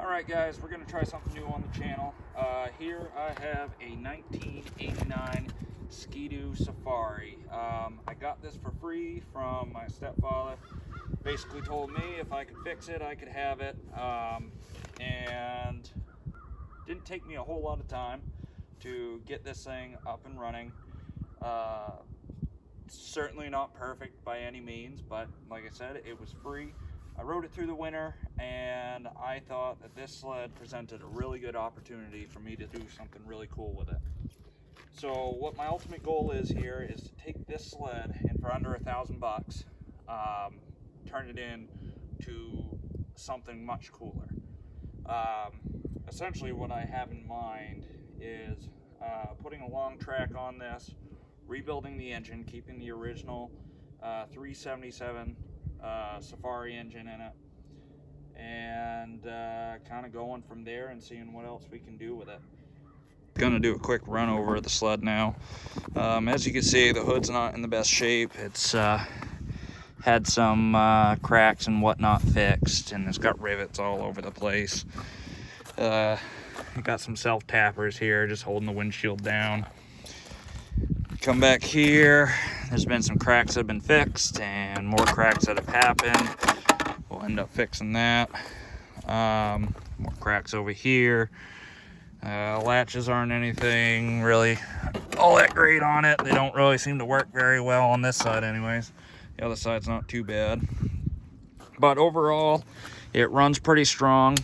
Alright guys, we're going to try something new on the channel. Here I have a 1989 Ski-Doo Safari. I got this for free from my stepfather. Basically told me if I could fix it, I could have it. And didn't take me a whole lot of time to get this thing up and running. Certainly not perfect by any means, but like I said, it was free. I rode it through the winter, and I thought that this sled presented a really good opportunity for me to do something really cool with it. So what my ultimate goal is here is to take this sled and for under $1,000, turn it into something much cooler. Essentially what I have in mind is putting a long track on this, rebuilding the engine, keeping the original 377 Safari engine in it, and kind of going from there and seeing what else we can do with it. Gonna do a quick run over the sled now. As you can see, the hood's not in the best shape. It's had some cracks and whatnot fixed, and it's got rivets all over the place. Got some self tappers here just holding the windshield down. Come back here, there's been some cracks that have been fixed and more cracks that have happened. We'll end up fixing that. More cracks over here. Latches aren't anything really all that great on it. They don't really seem to work very well on this side anyways. The other side's not too bad. But overall, it runs pretty strong.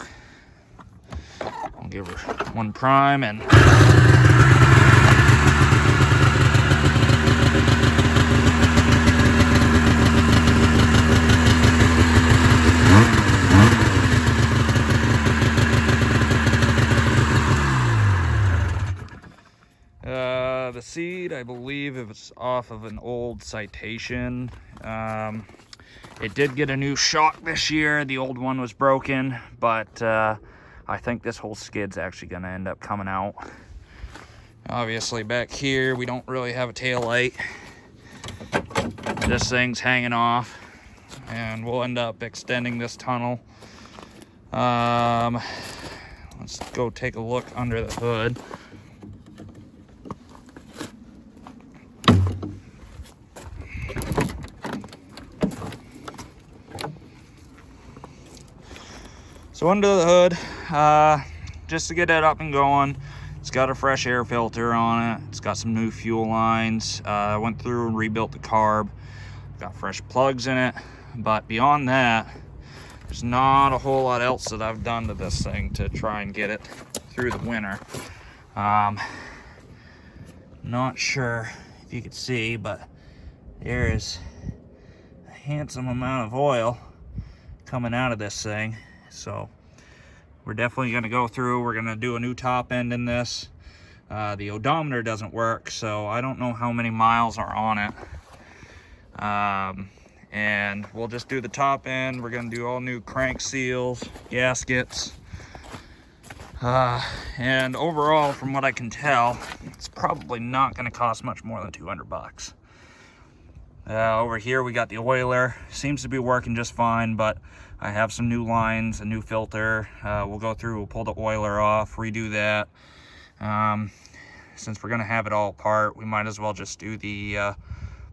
I'll give her one prime and the seat, I believe it was off of an old Citation. It did get a new shock this year. The old one was broken, but I think this whole skid's actually going to end up coming out. Obviously back here we don't really have a tail light. This thing's hanging off, and we'll end up extending this tunnel. Let's go take a look under the hood. So under the hood, just to get it up and going, it's got a fresh air filter on it. It's got some new fuel lines. I went through and rebuilt the carb. Got fresh plugs in it. But beyond that, there's not a whole lot else that I've done to this thing to try and get it through the winter. Not sure if you could see, but there is a handsome amount of oil coming out of this thing. So we're definitely going to go through. We're going to do a new top end in this. The odometer doesn't work, so I don't know how many miles are on it. And we'll just do the top end. We're going to do all new crank seals, gaskets. And overall, from what I can tell, it's probably not going to cost much more than $200. Over here we got the oiler. Seems to be working just fine, but I have some new lines, a new filter. We'll go through, we'll pull the oiler off, redo that. Since we're gonna have it all apart, we might as well just do the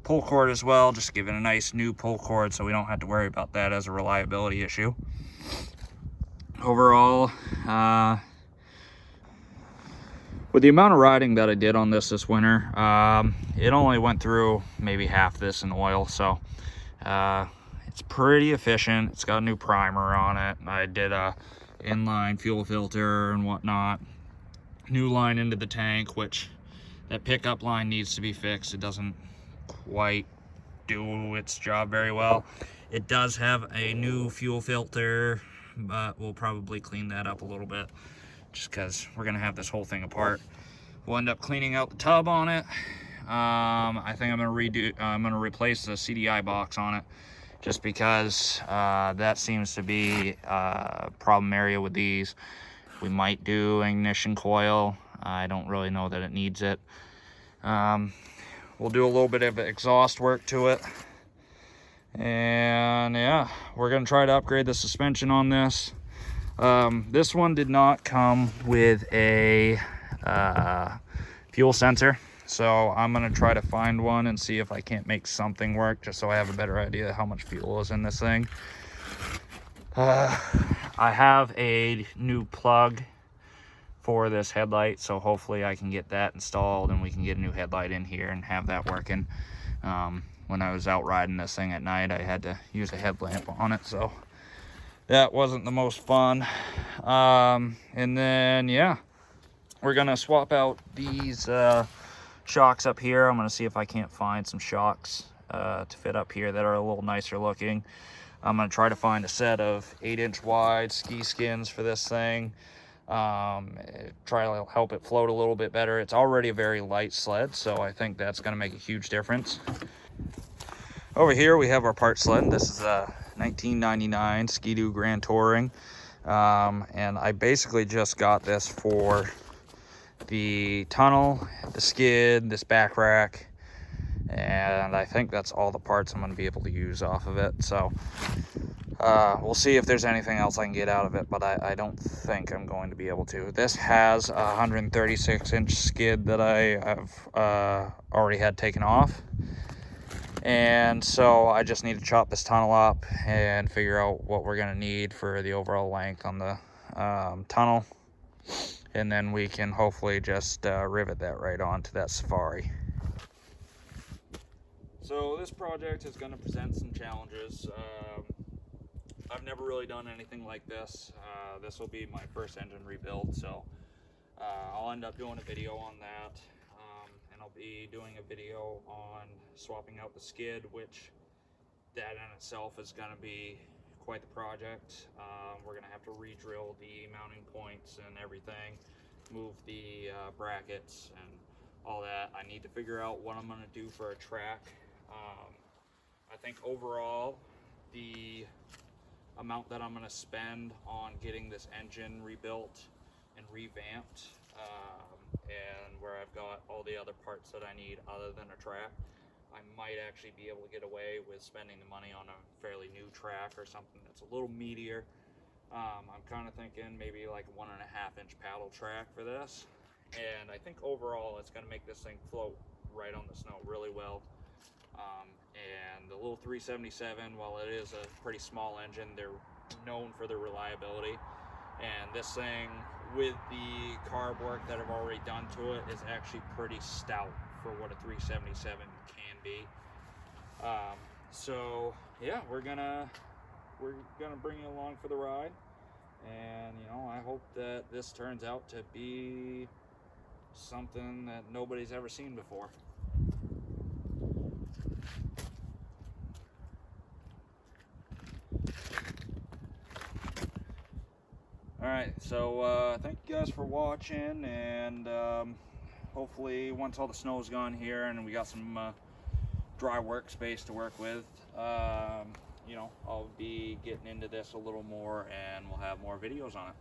pull cord as well, just give it a nice new pull cord so we don't have to worry about that as a reliability issue. Overall, with the amount of riding that I did on this winter, it only went through maybe half this in oil, so it's pretty efficient. It's got a new primer on it. I did a inline fuel filter and whatnot. New line into the tank, which that pickup line needs to be fixed. It doesn't quite do its job very well. It does have a new fuel filter, but we'll probably clean that up a little bit just because we're gonna have this whole thing apart. We'll end up cleaning out the tub on it. I think I'm gonna replace the CDI box on it, just because that seems to be a problem area with these. We might do ignition coil. I don't really know that it needs it. We'll do a little bit of exhaust work to it. And yeah, we're gonna try to upgrade the suspension on this. This one did not come with a fuel sensor, so I'm gonna try to find one and see if I can't make something work, just so I have a better idea how much fuel is in this thing. I have a new plug for this headlight, so hopefully I can get that installed and we can get a new headlight in here and have that working. When I was out riding this thing at night, I had to use a headlamp on it, so that wasn't the most fun. And then, yeah, we're gonna swap out these shocks up here. I'm gonna see if I can't find some shocks to fit up here that are a little nicer looking. I'm gonna try to find a set of 8-inch wide ski skins for this thing. Try to help it float a little bit better. It's already a very light sled, so I think that's gonna make a huge difference. Over here we have our part sled. This is a 1999 Ski-Doo Grand Touring. And I basically just got this for the tunnel, the skid, this back rack, and I think that's all the parts I'm going to be able to use off of it. So we'll see if there's anything else I can get out of it, but I don't think I'm going to be able to. This has a 136-inch skid that I have already had taken off, and so I just need to chop this tunnel up and figure out what we're going to need for the overall length on the tunnel, and then we can hopefully just rivet that right onto that Safari. So this project is going to present some challenges. I've never really done anything like this. This will be my first engine rebuild, so I'll end up doing a video on that. And I'll be doing a video on swapping out the skid, which that in itself is going to be quite the project. We're going to have to re-drill the mounting points and everything, move the brackets and all that. I need to figure out what I'm going to do for a track. I think overall the amount that I'm going to spend on getting this engine rebuilt and revamped, and where I've got all the other parts that I need other than a track, I might actually be able to get away with spending the money on a fairly new track or something that's a little meatier. I'm kind of thinking maybe like a 1.5-inch paddle track for this, and I think overall it's going to make this thing float right on the snow really well. And the little 377, while it is a pretty small engine, they're known for their reliability. And this thing, with the carb work that I've already done to it, is actually pretty stout for what a 377 can be. So yeah, we're gonna bring you along for the ride, and you know, I hope that this turns out to be something that nobody's ever seen before. Alright, so thank you guys for watching, and hopefully once all the snow's gone here and we got some dry workspace to work with, you know, I'll be getting into this a little more and we'll have more videos on it.